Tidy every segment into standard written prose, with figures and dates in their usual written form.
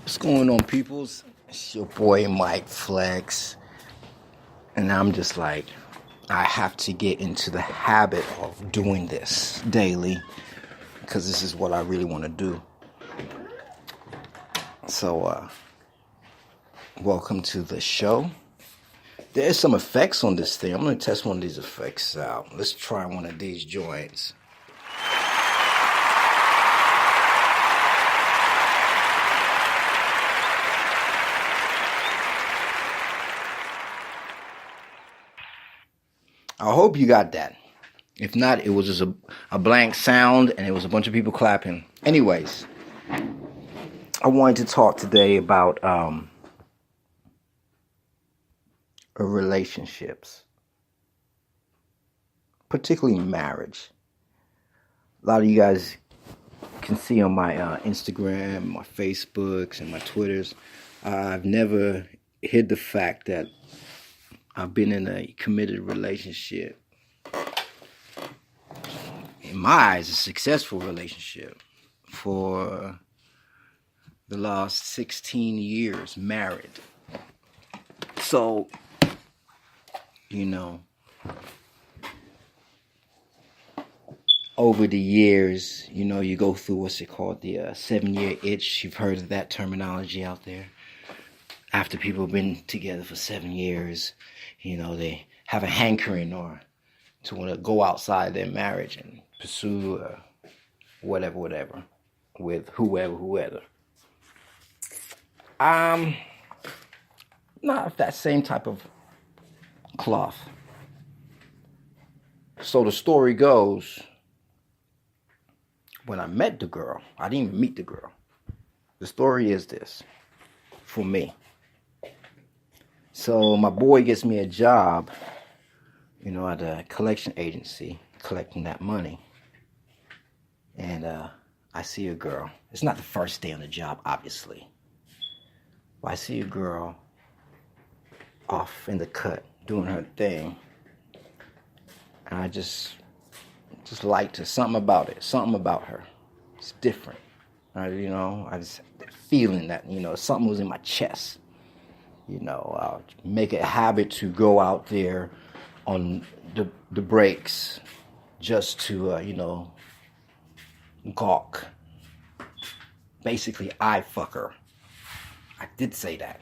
What's going on, peoples? It's your boy Mike Flex, and I'm just like, I have to get into the habit of doing this daily because this is what I really want to do. So, welcome to the show. There's some effects on this thing. I'm going to test one of these effects out. Let's try one of these joints. I hope you got that. If not, it was just a blank sound and it was a bunch of people clapping. Anyways, I wanted to talk today about relationships, particularly marriage. A lot of you guys can see on my Instagram, my Facebooks, and my Twitters, I've never hid the fact that I've been in a committed relationship. In my eyes, a successful relationship for the last 16 years, married. So, over the years, you go through what's it called, the 7-year itch. You've heard of that terminology out there. After people have been together for 7 years, they have a hankering or to want to go outside their marriage and pursue whatever with whoever. I'm not of that same type of cloth. So the story goes, when I met the girl, I didn't even meet the girl. The story is this, for me. So my boy gets me a job, at a collection agency, collecting that money. And I see a girl. It's not the first day on the job, obviously. But I see a girl off in the cut, doing her thing. And I just liked her. Something about it. Something about her. It's different. I just feeling that, something was in my chest. I'll make it a habit to go out there on the breaks just to, gawk. Basically, I fuck her. I did say that.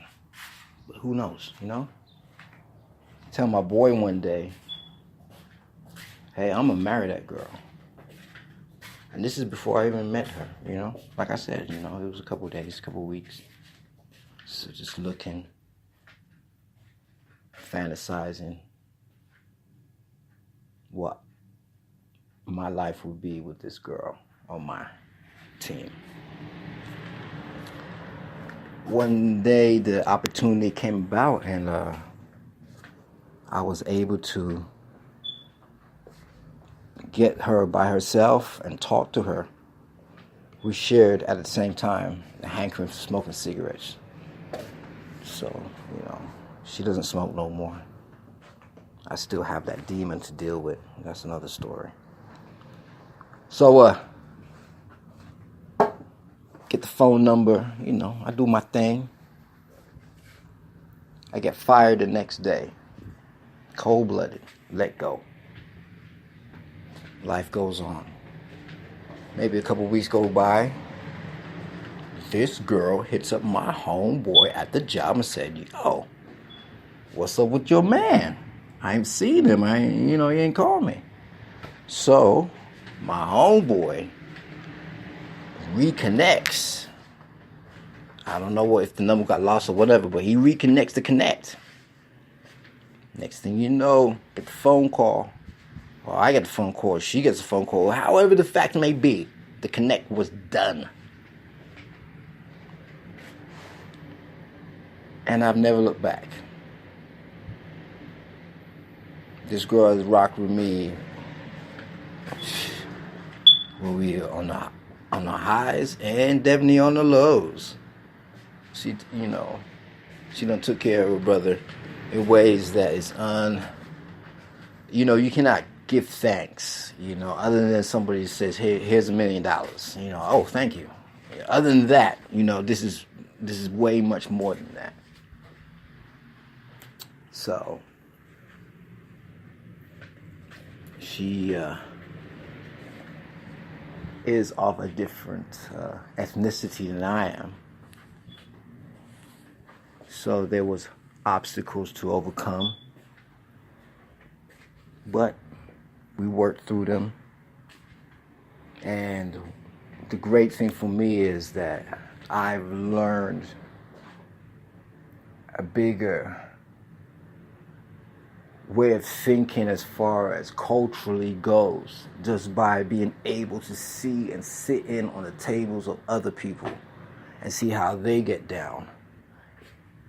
But who knows, Tell my boy one day, hey, I'm gonna marry that girl. And this is before I even met her, Like I said, it was a couple days, a couple weeks. So just looking, fantasizing what my life would be with this girl on my team. One day the opportunity came about and I was able to get her by herself and talk to her. We shared at the same time the hankering for smoking cigarettes. So, she doesn't smoke no more. I still have that demon to deal with. That's another story. So, get the phone number, I do my thing. I get fired the next day. Cold-blooded. Let go. Life goes on. Maybe a couple weeks go by. This girl hits up my homeboy at the job and said, yo, what's up with your man? I ain't seen him. He ain't called me. So, my homeboy reconnects. I don't know if the number got lost or whatever, but he reconnects to connect. Next thing you know, get the phone call. Or I get the phone call, she gets a phone call. However the fact may be, the connect was done. And I've never looked back. This girl has rocked with me when we are on the highs and definitely on the lows. She done took care of her brother in ways that is you cannot give thanks, other than somebody says, hey, here's $1 million. Oh, thank you. Other than that, this is this is way much more than that. So she is of a different ethnicity than I am. So there was obstacles to overcome, but we worked through them. And the great thing for me is that I've learned a bigger way of thinking as far as culturally goes, just by being able to see and sit in on the tables of other people and see how they get down.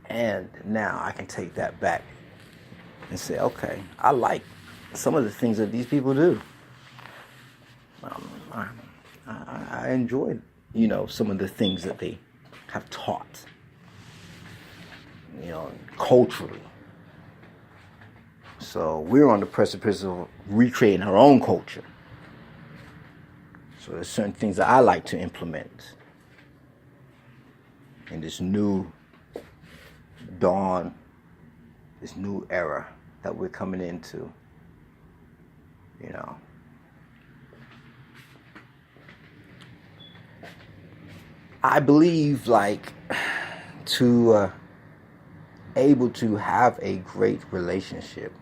And now I can take that back and say, okay, I like some of the things that these people do. I enjoyed, some of the things that they have taught, culturally. So we're on the precipice of recreating our own culture. So there's certain things that I like to implement in this new dawn, this new era that we're coming into, I believe, to able to have a great relationship,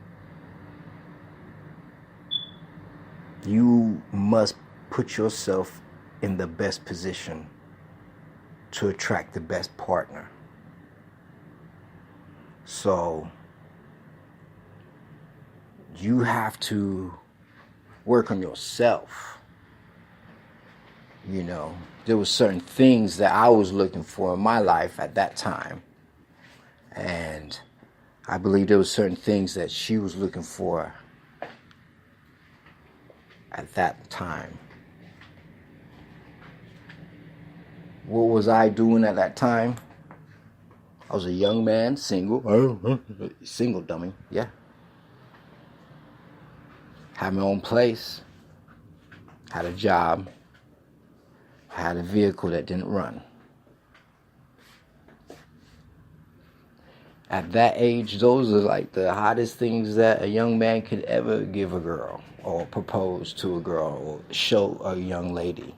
you must put yourself in the best position to attract the best partner. So you have to work on yourself. There were certain things that I was looking for in my life at that time. And I believe there were certain things that she was looking for at that time. What was I doing at that time? I was a young man, single. Single, dummy, yeah. Had my own place. Had a job. Had a vehicle that didn't run. At that age, those are like the hottest things that a young man could ever give a girl, or propose to a girl, or show a young lady.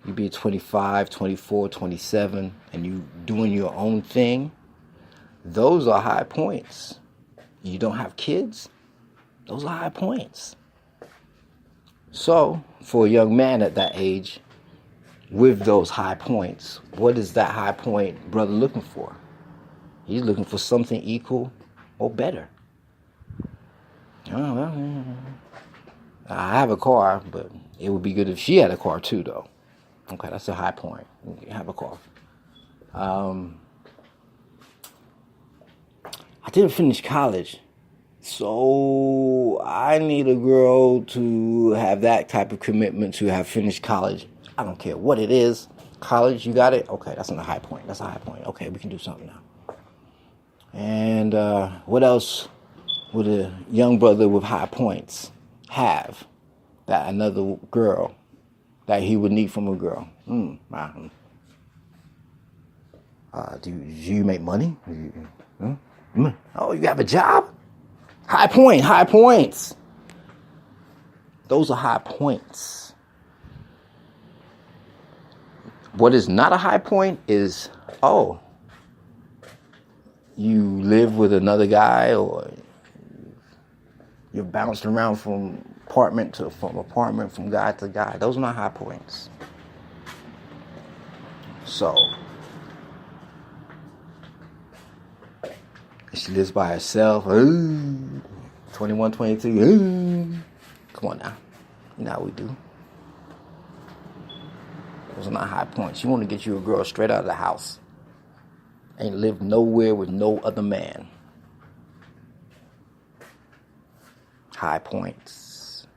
You be 25, 24, 27, and you doing your own thing. Those are high points. You don't have kids. Those are high points. So, for a young man at that age, with those high points, what is that high point brother looking for? He's looking for something equal or better. I have a car, but it would be good if she had a car too, though. Okay, that's a high point. You have a car. I didn't finish college, so I need a girl to have that type of commitment to have finished college. I don't care what it is. College, you got it? Okay, that's not a high point. That's a high point. Okay, we can do something now. And what else would a young brother with high points have that another girl, that he would need from a girl? Do you make money? Oh, you have a job? High points. Those are high points. What is not a high point is, you live with another guy, or you're bouncing around from apartment, from guy to guy. Those are not high points. So, she lives by herself. 21, 22. Come on now. You know how we do. Those are not high points. You want to get you a girl straight out of the house. Ain't lived nowhere with no other man. High points.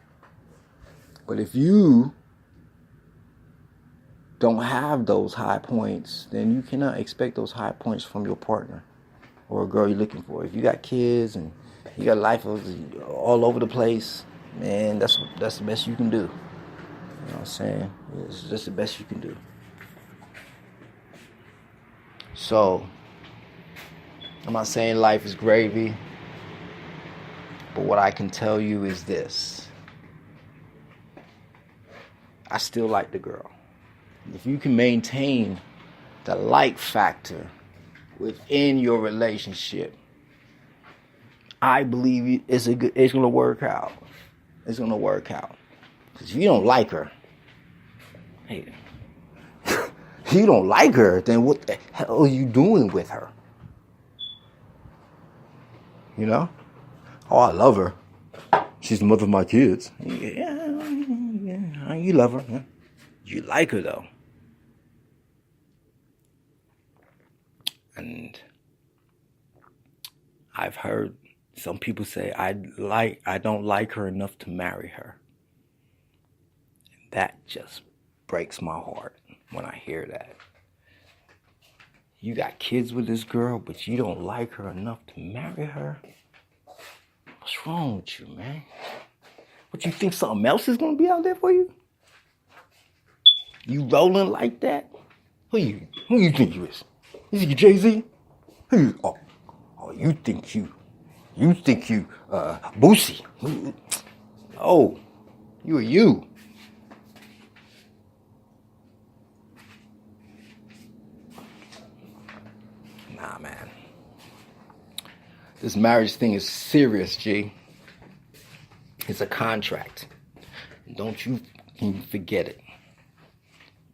But if you don't have those high points, then you cannot expect those high points from your partner or a girl you're looking for. If you got kids and you got life all over the place, man, that's the best you can do. You know what I'm saying? It's just the best you can do. So, I'm not saying life is gravy, but what I can tell you is this. I still like the girl. If you can maintain the like factor within your relationship, I believe it's going to work out. It's going to work out. Because if you don't like her, hey, if you don't like her, then what the hell are you doing with her? You know? Oh, I love her. She's the mother of my kids. Yeah, you love her. Huh? You like her, though. And I've heard some people say, I don't like her enough to marry her. That just breaks my heart when I hear that. You got kids with this girl, but you don't like her enough to marry her? What's wrong with you, man? What, you think something else is going to be out there for you? You rolling like that? Who you think you is? You think you Jay-Z? Who you? Oh, you think you Boosie? Oh, you are you. Nah, man. This marriage thing is serious, G. It's a contract. Don't you forget it.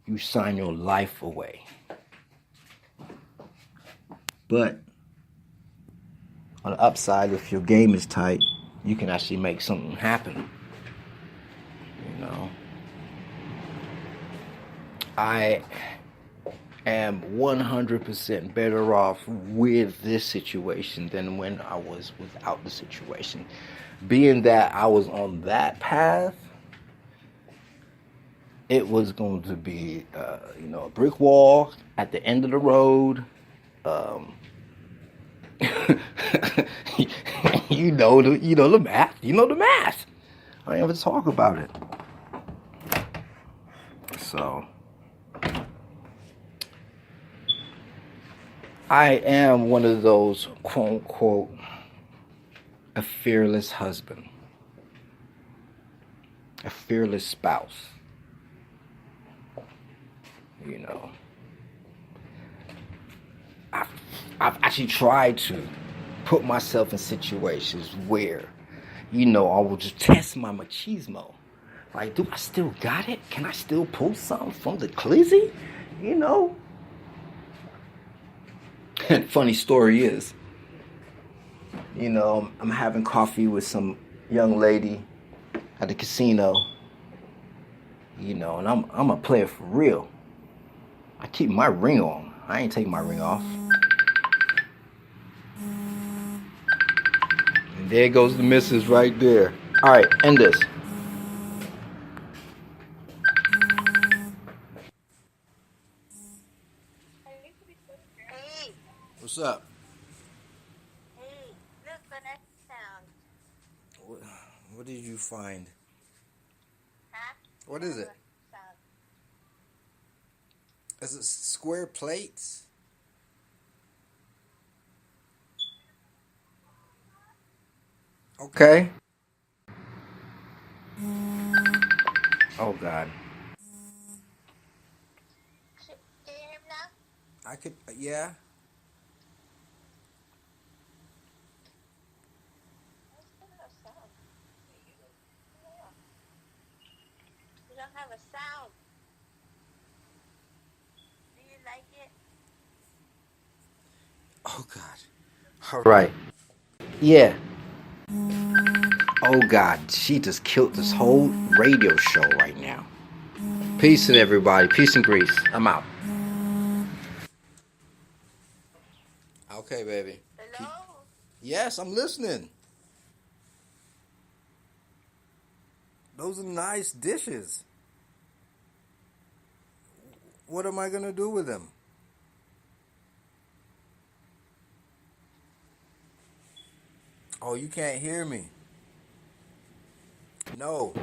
You sign your life away. But on the upside, if your game is tight, you can actually make something happen. You know, I am 100% better off with this situation than when I was without the situation. Being that I was on that path, it was going to be, a brick wall at the end of the road. You know the math. You know the math. I ain't ever talk about it. So I am one of those quote unquote a fearless husband, a fearless spouse. You know, I've actually tried to put myself in situations where, I will just test my machismo. Like, do I still got it? Can I still pull something from the clizzy? And funny story is, I'm having coffee with some young lady at the casino, and I'm a player for real. I keep my ring on. I ain't taking my ring off. And there goes the missus right there. All right, end this. Hey. What's up? Hey, look at that sound. What did you find? Huh? What is it? Sound. Is it square plates? Okay. Oh, God. Can you hear me now? I could, yeah. What's that sound? Yeah. You don't have a sound. Do you like it? Oh, God. All right. Yeah. Oh, God. She just killed this whole radio show right now. Peace to everybody. Peace and grease. I'm out. Okay, baby. Hello? Yes, I'm listening. Those are nice dishes. What am I going to do with them? Oh, you can't hear me. No.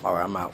All right, I'm out.